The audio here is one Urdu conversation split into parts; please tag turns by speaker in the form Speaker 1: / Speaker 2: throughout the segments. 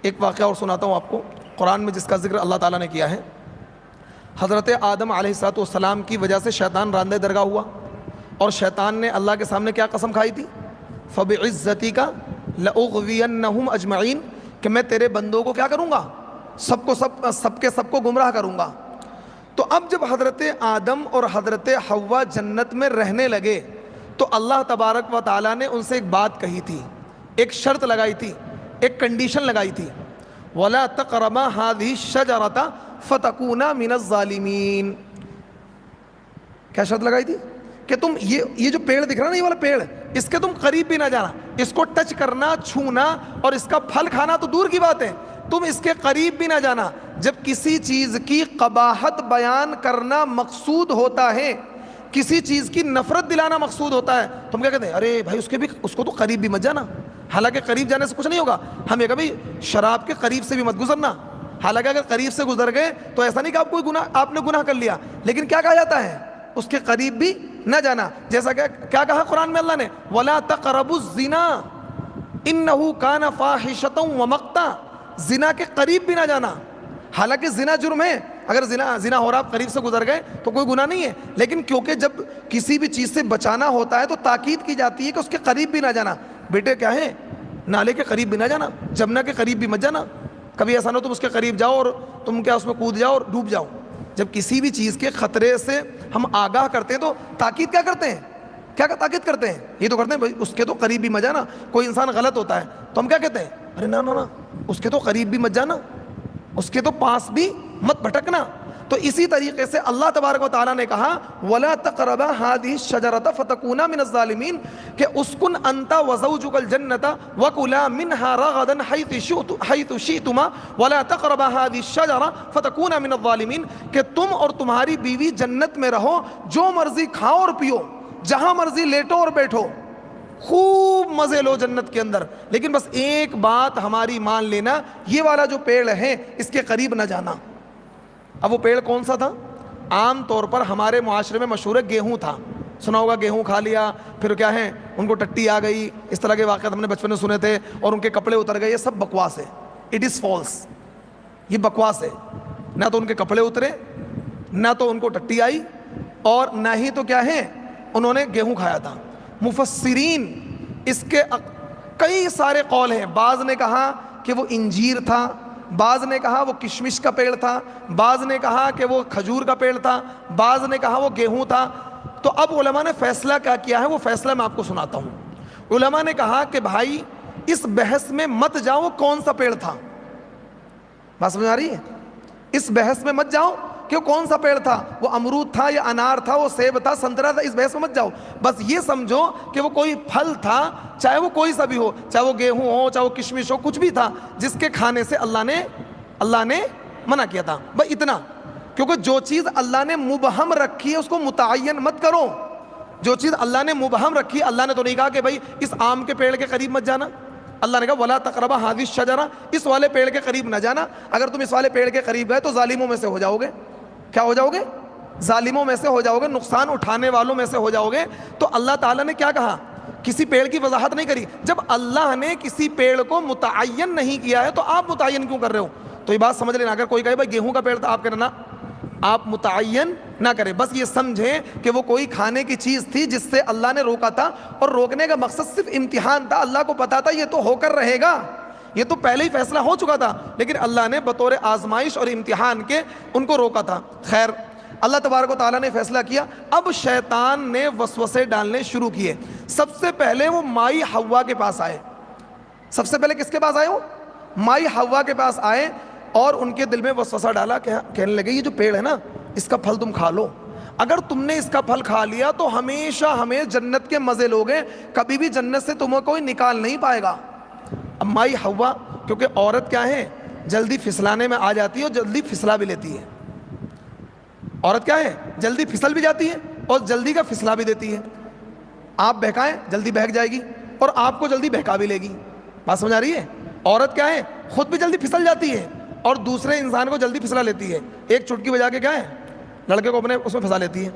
Speaker 1: ایک واقعہ اور سناتا ہوں آپ کو قرآن میں جس کا ذکر اللہ تعالیٰ نے کیا ہے۔ حضرت آدم علیہ السلام کی وجہ سے شیطان راندہ درگاہ ہوا، اور شیطان نے اللہ کے سامنے کیا قسم کھائی تھی؟ فَبِعِزَّتِكَ لَأُغْوِيَنَّهُمْ أَجْمَعِينَ، کہ میں تیرے بندوں کو کیا کروں گا؟ سب کو گمراہ کروں گا۔ تو اب جب حضرت آدم اور حضرت حوا جنت میں رہنے لگے تو اللہ تبارک و تعالیٰ نے ان سے ایک بات کہی تھی، ایک شرط لگائی تھی، ایک کنڈیشن لگائی تھی، وَلَا تَقْرَبَا هَذِهِ الشَّجَرَةَ فَتَكُونَا مِنَ الظَّالِمِينَ۔ کیا شرط لگائی تھی؟ کہ تم یہ جو پیڑ دکھ رہا نا، یہ والا پیڑ، اس کے تم قریب بھی نہ جانا، اس کو ٹچ کرنا، چھونا اور اس کا پھل کھانا تو دور کی بات ہے، تم اس کے قریب بھی نہ جانا۔ جب کسی چیز کی قباحت بیان کرنا مقصود ہوتا ہے، کسی چیز کی نفرت دلانا مقصود ہوتا ہے، تم کیا کہتے ہیں؟ ارے بھائی اس کو تو قریب بھی مت جانا۔ حالانکہ قریب جانے سے کچھ نہیں ہوگا، ہم یہ کبھی شراب کے قریب سے بھی مت گزرنا، حالانکہ اگر قریب سے گزر گئے تو ایسا نہیں کہ آپ نے گناہ کر لیا، لیکن کیا کہا جاتا ہے؟ اس کے قریب بھی نہ جانا۔ جیسا کہ کیا کہا قرآن میں اللہ نے؟ وَلَا تَقْرَبُوا الزِّنَا إِنَّهُ كَانَ فَاحِشَةً وَمَقْتًا، زنا کے قریب بھی نہ جانا۔ حالانکہ زنا جرم ہے، اگر زنا ہو رہا آپ قریب سے گزر گئے تو کوئی گناہ نہیں ہے، لیکن کیونکہ جب کسی بھی چیز سے بچانا ہوتا ہے تو تاکید کی جاتی ہے کہ اس کے قریب بھی نہ جانا۔ بیٹے کیا ہے؟ نالے کے قریب بھی نہ جانا، جمنا کے قریب بھی مت جانا۔ کبھی ایسا نہ ہو تم اس کے قریب جاؤ اور تم کیا اس میں کود جاؤ اور ڈوب جاؤ۔ جب کسی بھی چیز کے خطرے سے ہم آگاہ کرتے ہیں تو تاکید کیا کرتے ہیں؟ کیا تاکید کرتے ہیں؟ یہ تو کرتے ہیں بھائی اس کے تو قریب بھی مت جانا۔ کوئی انسان غلط ہوتا ہے تو ہم کیا کہتے ہیں؟ ارے نہ اس کے تو قریب بھی مت جانا، اس کے تو پاس بھی مت بھٹکنا۔ تو اسی طریقے سے اللہ تبارک و تعالیٰ نے کہا وَلَا تَقْرَبَا هَذِهِ الشَّجَرَةَ فَتَكُونَا مِنَ الظَّالِمِينَ، کہ اسکن انت وزوجک الجنۃ وَكُلَا مِنْهَا رَغَدًا حَيْثُ شِئْتُمَا وَلَا تَقْرَبَا هَذِهِ الشَّجَرَةَ فَتَكُونَا مِنَ الظَّالِمِينَ، کہ تم اور تمہاری بیوی جنت میں رہو، جو مرضی کھاؤ اور پیو، جہاں مرضی لیٹو اور بیٹھو، خوب مزے لو جنت کے اندر، لیکن بس ایک بات ہماری مان لینا، یہ والا جو پیڑ ہے اس کے قریب نہ جانا۔ اب وہ پیڑ کون سا تھا؟ عام طور پر ہمارے معاشرے میں مشہور ہے گیہوں تھا، سنا ہوگا گیہوں کھا لیا، پھر کیا ہے ان کو ٹٹی آ گئی، اس طرح کے واقعات ہم نے بچپن میں سنے تھے، اور ان کے کپڑے اتر گئے۔ یہ سب بکواس ہے، اٹ از فالس، یہ بکواس ہے۔ نہ تو ان کے کپڑے اترے، نہ تو ان کو ٹٹی آئی، اور نہ ہی تو کیا ہے انہوں نے گیہوں کھایا تھا۔ مفسرین اس کے کئی سارے قول ہیں، بعض نے کہا کہ وہ انجیر تھا، بعض نے کہا وہ کشمش کا پیڑ تھا، بعض نے کہا کہ وہ کھجور کا پیڑ تھا، بعض نے کہا وہ گیہوں تھا۔ تو اب علماء نے فیصلہ کیا کیا ہے، وہ فیصلہ میں آپ کو سناتا ہوں۔ علماء نے کہا کہ بھائی اس بحث میں مت جاؤ وہ کون سا پیڑ تھا، بات سمجھ آ رہی ہے؟ اس بحث میں مت جاؤ کہ وہ کون سا پیڑ تھا، وہ امرود تھا یا انار تھا، وہ سیب تھا، سنترا تھا، اس بحث میں مت جاؤ۔ بس یہ سمجھو کہ وہ کوئی پھل تھا، چاہے وہ کوئی سا بھی ہو، چاہے وہ گیہوں ہو، چاہے وہ کشمش ہو، کچھ بھی تھا جس کے کھانے سے اللہ نے منع کیا تھا، بس اتنا۔ کیونکہ جو چیز اللہ نے مبہم رکھی ہے اس کو متعین مت کرو۔ جو چیز اللہ نے مبہم رکھی، اللہ نے تو نہیں کہا کہ بھائی اس آم کے پیڑ کے قریب مت جانا، اللہ نے کہا وَلَا تَقْرَبَا هَذِهِ الشَّجَرَةَ، اس والے پیڑ کے قریب نہ جانا۔ اگر تم اس والے پیڑ کے قریب گئے تو ظالموں میں سے ہو جاؤ گے۔ کیا ہو جاؤ گے؟ ظالموں میں سے ہو جاؤ گے، نقصان اٹھانے والوں میں سے ہو جاؤ گے۔ تو اللہ تعالیٰ نے کیا کہا؟ کسی پیڑ کی وضاحت نہیں کری۔ جب اللہ نے کسی پیڑ کو متعین نہیں کیا ہے تو آپ متعین کیوں کر رہے ہو؟ تو یہ بات سمجھ لینا، اگر کوئی کہے بھائی گیہوں کا پیڑ تھا، آپ کہنا آپ متعین نہ کریں، بس یہ سمجھیں کہ وہ کوئی کھانے کی چیز تھی جس سے اللہ نے روکا تھا، اور روکنے کا مقصد صرف امتحان تھا۔ اللہ کو پتا تھا یہ تو ہو کر رہے گا، یہ تو پہلے ہی فیصلہ ہو چکا تھا، لیکن اللہ نے بطور آزمائش اور امتحان کے ان کو روکا تھا۔ خیر، اللہ تبارک و تعالیٰ نے فیصلہ کیا۔ اب شیطان نے وسوسے ڈالنے شروع کیے۔ سب سے پہلے وہ مائی حوا کے پاس آئے۔ سب سے پہلے کس کے پاس آئے؟ وہ مائی حوا کے پاس آئے اور ان کے دل میں وسوسہ ڈالا، کہنے لگے یہ جو پیڑ ہے نا اس کا پھل تم کھا لو، اگر تم نے اس کا پھل کھا لیا تو ہمیشہ ہمیں جنت کے مزے لوگے، کبھی بھی جنت سے تمہیں کوئی نکال نہیں پائے گا۔ اب مائی حوا، کیونکہ عورت کیا ہے جلدی پھسلانے میں آ جاتی ہے اور جلدی پھسلا بھی لیتی ہے۔ عورت کیا ہے جلدی پھسل بھی جاتی ہے اور جلدی کا پھسلا بھی دیتی ہے۔ آپ بہکائیں جلدی بہک جائے گی اور آپ کو جلدی بہکا بھی لے گی۔ بات سمجھ آ رہی ہے؟ عورت کیا ہے خود بھی جلدی پھسل جاتی ہے اور دوسرے انسان کو جلدی پھسلا لیتی ہے۔ ایک چٹکی بجا کے کیا ہے لڑکے کو اپنے اس میں پھنسا لیتی ہے۔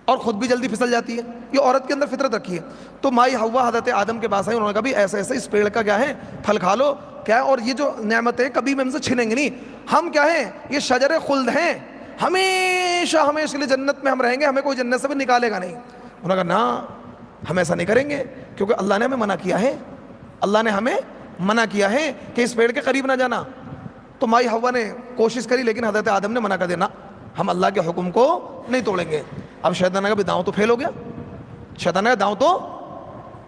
Speaker 1: اور خود بھی جلدی پھسل جاتی ہے، یہ عورت کے اندر فطرت رکھی ہے۔ تو مائی حوا حضرت آدم کے پاس آئی، انہوں نے کہا بھی ایسے ایسے اس پیڑ کا کیا ہے، پھل کھا لو کیا ہے، اور یہ جو نعمتیں کبھی بھی ہم سے چھنیں گی نہیں، ہم کیا ہیں، یہ شجر خلد ہیں، ہمیشہ ہمیشہ کے لیے جنت میں ہم رہیں گے، ہمیں کوئی جنت سے بھی نکالے گا نہیں۔ انہوں نے کہا نا ہم ایسا نہیں کریں گے، کیونکہ اللہ نے ہمیں منع کیا ہے، اللہ نے ہمیں منع کیا ہے کہ اس پیڑ کے قریب نہ جانا۔ تو مائی حوا نے کوشش کری، لیکن حضرت آدم نے منع کر دینا، ہم اللہ کے حکم کو نہیں توڑیں گے۔ اب شیطان نے کہا داؤں تو فیل ہو گیا، شیطان نے کہا داؤں تو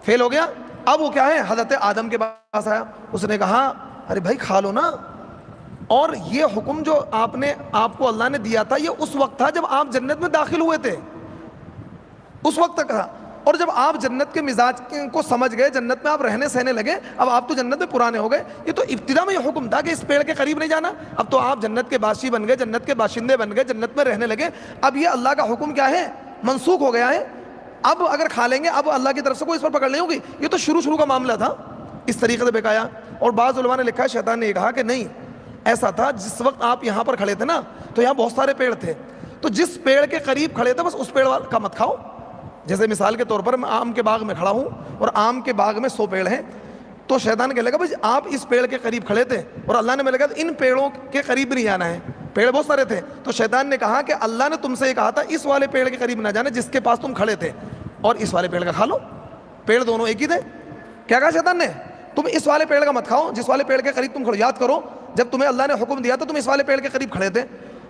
Speaker 1: فیل ہو گیا۔ اب وہ کیا ہے، حضرت آدم کے پاس آیا، اس نے کہا ارے بھائی کھا لو نا، اور یہ حکم جو آپ کو اللہ نے دیا تھا یہ اس وقت تھا جب آپ جنت میں داخل ہوئے تھے، اس وقت تک کہا، اور جب آپ جنت کے مزاج کو سمجھ گئے، جنت میں آپ رہنے سہنے لگے، اب آپ تو جنت میں پرانے ہو گئے، یہ تو ابتدا میں یہ حکم تھا کہ اس پیڑ کے قریب نہیں جانا، اب تو آپ جنت کے باشی بن گئے، جنت کے باشندے بن گئے، جنت میں رہنے لگے، اب یہ اللہ کا حکم کیا ہے، منسوخ ہو گیا ہے، اب اگر کھا لیں گے اب اللہ کی طرف سے کوئی اس پر پکڑ نہیں ہوگی۔ یہ تو شروع کا معاملہ تھا، اس طریقے سے بکایا۔ اور بعض علماء نے لکھا ہے شیطان نے یہ کہا کہ نہیں، ایسا تھا جس وقت آپ یہاں پر کھڑے تھے نا تو یہاں بہت سارے پیڑ تھے، تو جس پیڑ کے قریب کھڑے تھے بس اس پیڑ کا مت کھاؤ۔ جیسے مثال کے طور پر میں آم کے باغ میں کھڑا ہوں اور آم کے باغ میں 100 پیڑ ہیں، تو شیطان کہنے لگا بھائی آپ اس پیڑ کے قریب کھڑے تھے اور اللہ نے مجھے کہا ان پیڑوں کے قریب نہیں جانا ہے، پیڑ بہت سارے تھے، تو شیطان نے کہا کہ اللہ نے تم سے یہ کہا تھا اس والے پیڑ کے قریب نہ جانا جس کے پاس تم کھڑے تھے، اور اس والے پیڑ کا کھا لو، پیڑ دونوں ایک ہی تھے۔ کیا کہا شیطان نے، تم اس والے پیڑ کا مت کھاؤ جس والے پیڑ کے قریب تم کھڑو، یاد کرو جب تمہیں اللہ نے حکم دیا تھا تم اس والے پیڑ کے قریب کھڑے تھے،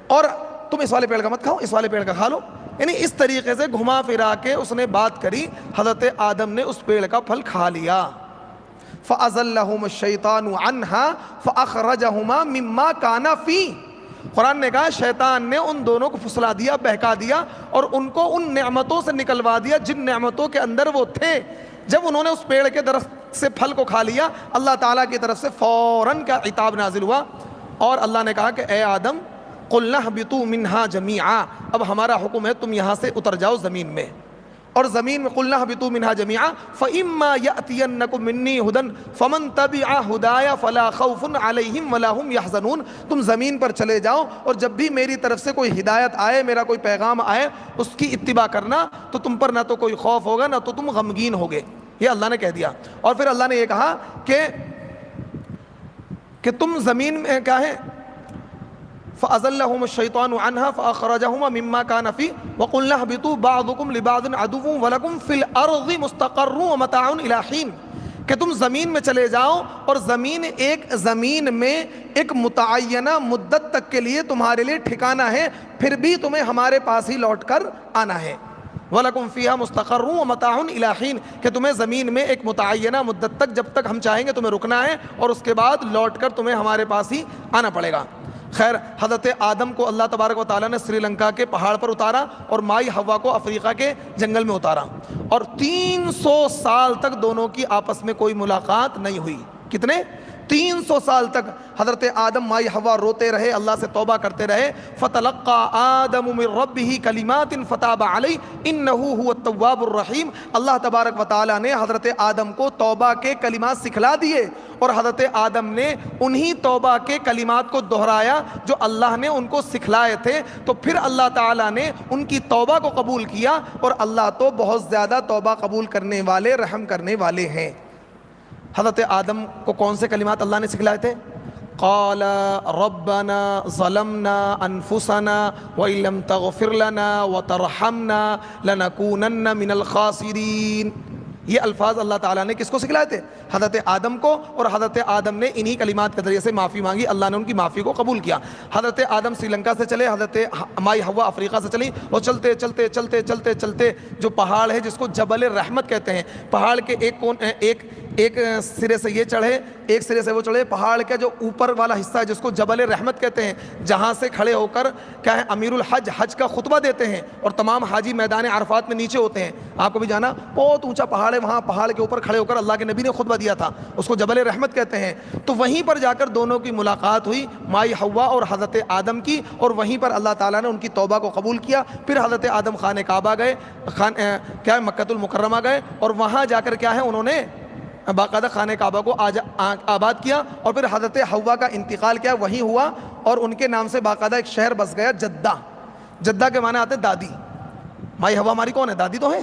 Speaker 1: اور تم اس والے پیڑ کا مت کھاؤ، اس والے پیڑ کا کھا لو۔ یعنی اس طریقے سے گھما پھرا کے اس نے بات کری، حضرت آدم نے اس پیڑ کا پھل کھا لیا۔ فَأَزَلَّهُمُ الشَّيْطَانُ عَنْهَا فَأَخْرَجَهُمَا مِمَّا كَانَ فِيهِ، قرآن نے کہا شیطان نے ان دونوں کو پھسلا دیا، بہکا دیا، اور ان کو ان نعمتوں سے نکلوا دیا جن نعمتوں کے اندر وہ تھے۔ جب انہوں نے اس پیڑ کے درخت سے پھل کو کھا لیا، اللہ تعالیٰ کی طرف سے فوراً کا عتاب نازل ہوا، اور اللہ نے کہا کہ اے آدم قُلْنَا اهْبِطُوا مِنْهَا جَمِيعًا، اب ہمارا حکم ہے تم یہاں سے اتر جاؤ زمین میں، اور زمین میں قُلْنَا اهْبِطُوا مِنْهَا جَمِيعًا فَإِمَّا يَأْتِيَنَّكُم مِّنِّي هُدًى فَمَن تَبِعَ هُدَايَ فَلَا خَوْفٌ عَلَيْهِمْ وَلَا هُمْ يَحْزَنُونَ، تم زمین پر چلے جاؤ اور جب بھی میری طرف سے کوئی ہدایت آئے، میرا کوئی پیغام آئے، اس کی اتباع کرنا، تو تم پر نہ تو کوئی خوف ہوگا نہ تو تم غمگین ہوگے، یہ اللہ نے کہہ دیا۔ اور پھر اللہ نے یہ کہا کہ تم زمین میں کیا ہے، فَأَزَلَّهُمُ الشَّيْطَانُ عَنْهَا فَأَخْرَجَهُمَا مِمَّا كَانَ فِيهِ وَقُلْنَا اهْبِطُوا بَعْضُكُمْ لِبَعْضٍ عَدُوٌّ وَلَكُمْ فِي الْأَرْضِ مُسْتَقَرٌّ وَمَتَاعٌ إِلَىٰ حِينٍ، کہ تم زمین میں چلے جاؤ اور زمین میں ایک متعینہ مدت تک کے لیے تمہارے لیے ٹھکانہ ہے، پھر بھی تمہیں ہمارے پاس ہی لوٹ کر آنا ہے۔ وَلَكُمْ فِيهَا مُسْتَقَرٌّ وَمَتَاعٌ إِلَىٰ حِينٍ، کہ تمہیں زمین میں ایک متعینہ مدت تک جب تک ہم چاہیں گے تمہیں رکنا ہے، اور اس کے بعد لوٹ کر تمہیں ہمارے پاس ہی آنا پڑے گا۔ خیر، حضرت آدم کو اللہ تبارک و تعالیٰ نے سری لنکا کے پہاڑ پر اتارا اور مائی حوا کو افریقہ کے جنگل میں اتارا، اور 300 سال تک دونوں کی آپس میں کوئی ملاقات نہیں ہوئی۔ کتنے؟ 300 سال تک حضرت آدم مائی حوا روتے رہے، اللہ سے توبہ کرتے رہے۔ فَتَلَقَّى آدَمُ مِن رَّبِّهِ كَلِمَاتٍ فَتَابَ عَلَيْهِ إِنَّهُ هُوَ التَّوَّابُ الرَّحِيمُ، اللہ تبارک و تعالیٰ نے حضرت آدم کو توبہ کے کلمات سکھلا دیے، اور حضرت آدم نے انہی توبہ کے کلمات کو دہرایا جو اللہ نے ان کو سکھلائے تھے، تو پھر اللہ تعالیٰ نے ان کی توبہ کو قبول کیا، اور اللہ تو بہت زیادہ توبہ قبول کرنے والے، رحم کرنے والے ہیں۔ حضرت آدم کو کون سے کلمات اللہ نے سکھلائے تھے؟ قال ربنا ظلمنا انفسنا وان لم تغفر لنا وترحمنا لنكونن من الخاسرین، یہ الفاظ اللہ تعالیٰ نے کس کو سکھلائے تھے؟ حضرت آدم کو، اور حضرت آدم نے انہی کلمات کے ذریعے سے معافی مانگی، اللہ نے ان کی معافی کو قبول کیا۔ حضرت آدم سری لنکا سے چلے، حضرت مائی حوا افریقہ سے چلی، اور چلتے چلتے چلتے چلتے چلتے جو پہاڑ ہے جس کو جبل رحمت کہتے ہیں، پہاڑ کے ایک سرے سے یہ چڑھے، ایک سرے سے وہ چڑھے، پہاڑ کا جو اوپر والا حصہ ہے جس کو جبل رحمت کہتے ہیں، جہاں سے کھڑے ہو کر کیا ہے امیر الحج حج کا خطبہ دیتے ہیں، اور تمام حاجی میدان عرفات میں نیچے ہوتے ہیں۔ آپ کو بھی جانا، بہت اونچا پہاڑ ہے، وہاں پہاڑ کے اوپر کھڑے ہو کر اللہ کے نبی نے خطبہ دیا تھا، اس کو جبل رحمت کہتے ہیں۔ تو وہیں پر جا کر دونوں کی ملاقات ہوئی، مائی حوا اور حضرت آدم کی، اور وہیں پر اللہ تعالیٰ نے ان کی توبہ کو قبول کیا۔ پھر حضرت آدم خانہ کعبہ گئے، کیا ہے مکۃ المکرمہ گئے، اور وہاں جا کر کیا ہے انہوں نے باقاعدہ خانہ کعبہ کو آباد کیا، اور پھر حضرت حوا کا انتقال کیا وہیں ہوا، اور ان کے نام سے باقاعدہ ایک شہر بس گیا، جدہ۔ جدہ کے معنی آتے ہیں دادی، مائی ہوا ہماری کون ہے؟ دادی تو ہے،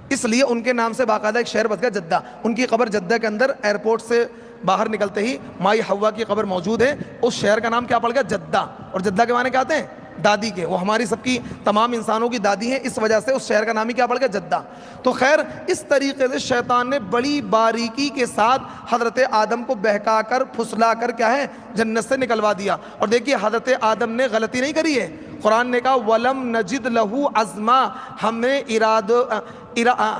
Speaker 1: اس لیے ان کے نام سے باقاعدہ ایک شہر بس گیا جدہ، ان کی قبر جدہ کے اندر ایئرپورٹ سے باہر نکلتے ہی مائی ہوا کی قبر موجود ہے، اس شہر کا نام کیا پڑ گیا؟ جدہ، اور جدہ کے معنی کیا آتے ہیں؟ دادی کے، وہ ہماری سب کی تمام انسانوں کی دادی ہیں، اس وجہ سے اس شہر کا نام ہی کیا پڑ گیا؟ جدہ۔ تو خیر اس طریقے سے شیطان نے بڑی باریکی کے ساتھ حضرت آدم کو بہکا کر پھسلا کر کیا ہے؟ جنت سے نکلوا دیا۔ اور دیکھیے حضرت آدم نے غلطی نہیں کری ہے، قرآن نے کہا وَلَمْ نَجِدْ لَهُ عَزْمًا،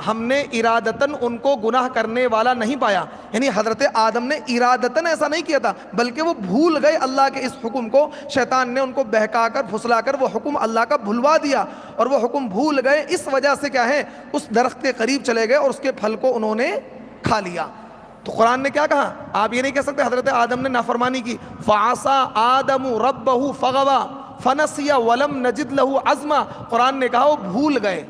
Speaker 1: ہم نے ارادتاً ان کو گناہ کرنے والا نہیں پایا، یعنی حضرت آدم نے ارادتاً ایسا نہیں کیا تھا، بلکہ وہ بھول گئے اللہ کے اس حکم کو، شیطان نے ان کو بہکا کر پھسلا کر وہ حکم اللہ کا بھلوا دیا، اور وہ حکم بھول گئے، اس وجہ سے کیا ہے؟ اس درخت کے قریب چلے گئے اور اس کے پھل کو انہوں نے کھا لیا۔ تو قرآن نے کیا کہا؟ آپ یہ نہیں کہہ سکتے حضرت آدم نے نافرمانی کی، فَعَصَىٰ آدَمُ رَبَّهُ فَغَوَىٰ فَنَسِيَ وَلَمْ نَجِدْ لَهُ عَزْمًا، قرآن نے کہا وہ بھول گئے،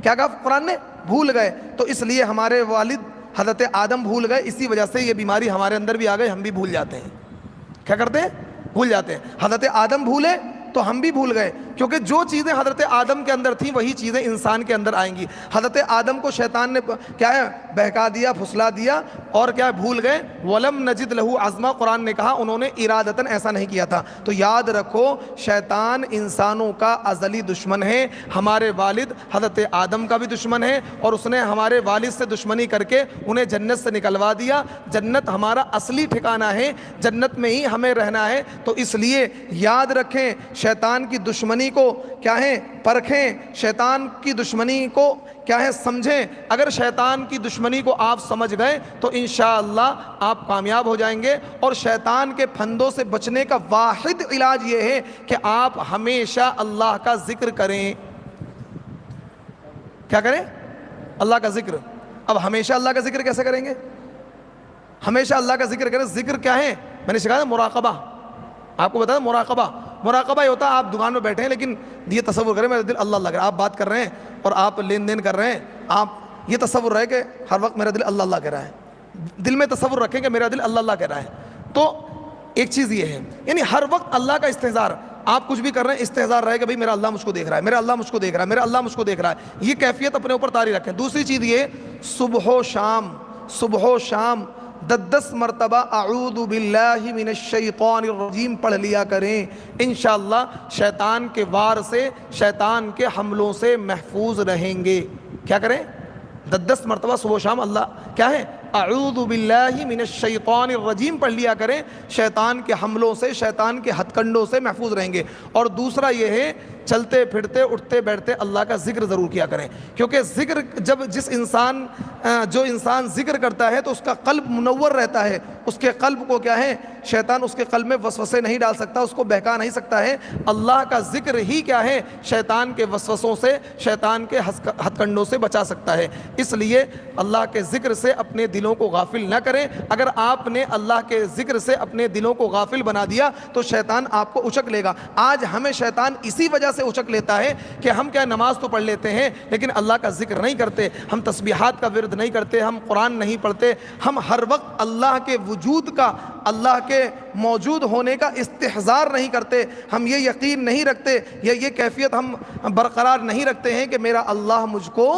Speaker 1: کیا کہا قرآن نے؟ بھول گئے۔ تو اس لیے ہمارے والد حضرت آدم بھول گئے، اسی وجہ سے یہ بیماری ہمارے اندر بھی آ گئی، ہم بھی بھول جاتے ہیں۔ کیا کرتے ہیں؟ بھول جاتے ہیں۔ حضرت آدم بھولے تو ہم بھی بھول گئے، کیونکہ جو چیزیں حضرت آدم کے اندر تھیں وہی چیزیں انسان کے اندر آئیں گی۔ حضرت آدم کو شیطان نے کیا ہے؟ بہکا دیا، پھسلا دیا، اور کیا بھول گئے۔ وَلَمْ نَجِدْ لَهُ عَزْمًا، قرآن نے کہا انہوں نے ارادتاً ایسا نہیں کیا تھا۔ تو یاد رکھو شیطان انسانوں کا ازلی دشمن ہے، ہمارے والد حضرت آدم کا بھی دشمن ہے، اور اس نے ہمارے والد سے دشمنی کر کے انہیں جنت سے نکلوا دیا۔ جنت ہمارا اصلی ٹھکانہ ہے، جنت میں ہی ہمیں رہنا ہے۔ تو اس لیے یاد رکھیں، شیطان کی دشمنی کو کیا ہے؟ پرکھیں، شیطان کی دشمنی کو کیا ہے؟ سمجھیں۔ اگر شیطان کی دشمنی کو آپ سمجھ گئے تو انشاءاللہ آپ کامیاب ہو جائیں گے، اور شیطان کے پھندوں سے بچنے کا واحد علاج یہ ہے کہ آپ ہمیشہ اللہ کا ذکر کریں۔ کیا کریں؟ اللہ کا ذکر۔ اب ہمیشہ اللہ کا ذکر کیسے کریں گے؟ ہمیشہ اللہ کا ذکر کریں۔ ذکر کیا ہے؟ میں نے سکھایا مراقبہ، آپ کو بتایا مراقبہ۔ مراقبہ یہ ہوتا ہے آپ دکان میں بیٹھے ہیں لیکن یہ تصور کریں میرا دل اللہ اللہ کر رہا ہے، آپ بات کر رہے ہیں اور آپ لین دین کر رہے ہیں، آپ یہ تصور رہے کہ ہر وقت میرا دل اللہ اللہ کر رہا ہے، دل میں تصور رکھیں کہ میرا دل اللہ اللہ کر رہا ہے۔ تو ایک چیز یہ ہے، یعنی ہر وقت اللہ کا استحضار، آپ کچھ بھی کر رہے ہیں استحضار رہے کہ بھائی میرا اللہ مجھ کو دیکھ رہا ہے، میرا اللہ مجھ کو دیکھ رہا ہے، میرا اللہ مجھ کو دیکھ رہا ہے، یہ کیفیت اپنے اوپر طاری رکھیں۔ دوسری چیز یہ صبح و شام 10 مرتبہ اعوذ باللہ من الشیطان الرجیم پڑھ لیا کریں، انشاءاللہ شیطان کے وار سے، شیطان کے حملوں سے محفوظ رہیں گے۔ کیا کریں؟ 10 مرتبہ صبح و شام اللہ کیا ہے؟ اعوذ باللہ من الشیطان الرجیم پڑھ لیا کریں، شیطان کے حملوں سے، شیطان کے ہتھ کنڈوں سے محفوظ رہیں گے۔ اور دوسرا یہ ہے چلتے پھرتے اٹھتے بیٹھتے اللہ کا ذکر ضرور کیا کریں، کیونکہ ذکر جو انسان ذکر کرتا ہے تو اس کا قلب منور رہتا ہے، اس کے قلب کو کیا ہے؟ شیطان اس کے قلب میں وسوسے نہیں ڈال سکتا، اس کو بہکا نہیں سکتا ہے۔ اللہ کا ذکر ہی کیا ہے؟ شیطان کے وسوسوں سے، شیطان کے ہتھ کنڈوں سے بچا سکتا ہے۔ اس لیے اللہ کے ذکر سے اپنے دلوں کو غافل نہ کریں۔ اگر آپ نے اللہ کے ذکر سے اپنے دلوں کو غافل بنا دیا تو شیطان آپ کو اچک لے گا۔ آج ہمیں شیطان اسی وجہ سے اچک لیتا ہے کہ ہم کیا نماز تو پڑھ لیتے ہیں لیکن اللہ کا ذکر نہیں کرتے، ہم تسبیحات کا ورد نہیں کرتے، ہم قرآن نہیں پڑھتے، ہم ہر وقت اللہ کے وجود کا، اللہ کے موجود ہونے کا استحضار نہیں کرتے، ہم یہ یقین نہیں رکھتے، یہ کیفیت ہم برقرار نہیں رکھتے ہیں کہ میرا اللہ مجھ کو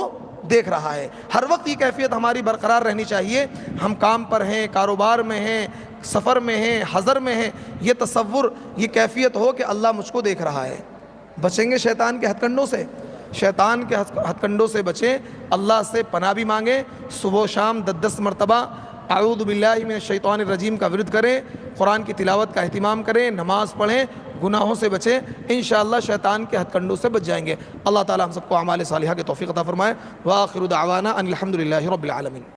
Speaker 1: دیکھ رہا ہے۔ ہر وقت یہ کیفیت ہماری برقرار رہنی چاہیے، ہم کام پر ہیں، کاروبار میں ہیں، سفر میں ہیں، حضر میں ہیں، یہ تصور، یہ کیفیت ہو کہ اللہ مجھ کو دیکھ رہا ہے۔ بچیں گے شیطان کے ہتھ کنڈوں سے، شیطان کے ہتھ کنڈوں سے بچیں، اللہ سے پناہ بھی مانگیں، صبح و شام 10 مرتبہ اعوذ باللہ من الشیطان الرجیم کا ورد کریں، قرآن کی تلاوت کا اہتمام کریں، نماز پڑھیں، گناہوں سے بچیں، انشاءاللہ شیطان کے ہتھ کنڈوں سے بچ جائیں گے۔ اللہ تعالی ہم سب کو اعمال صالحہ کے توفیق عطا فرمائے۔ وآخر دعوانا ان الحمد للہ رب العالمین۔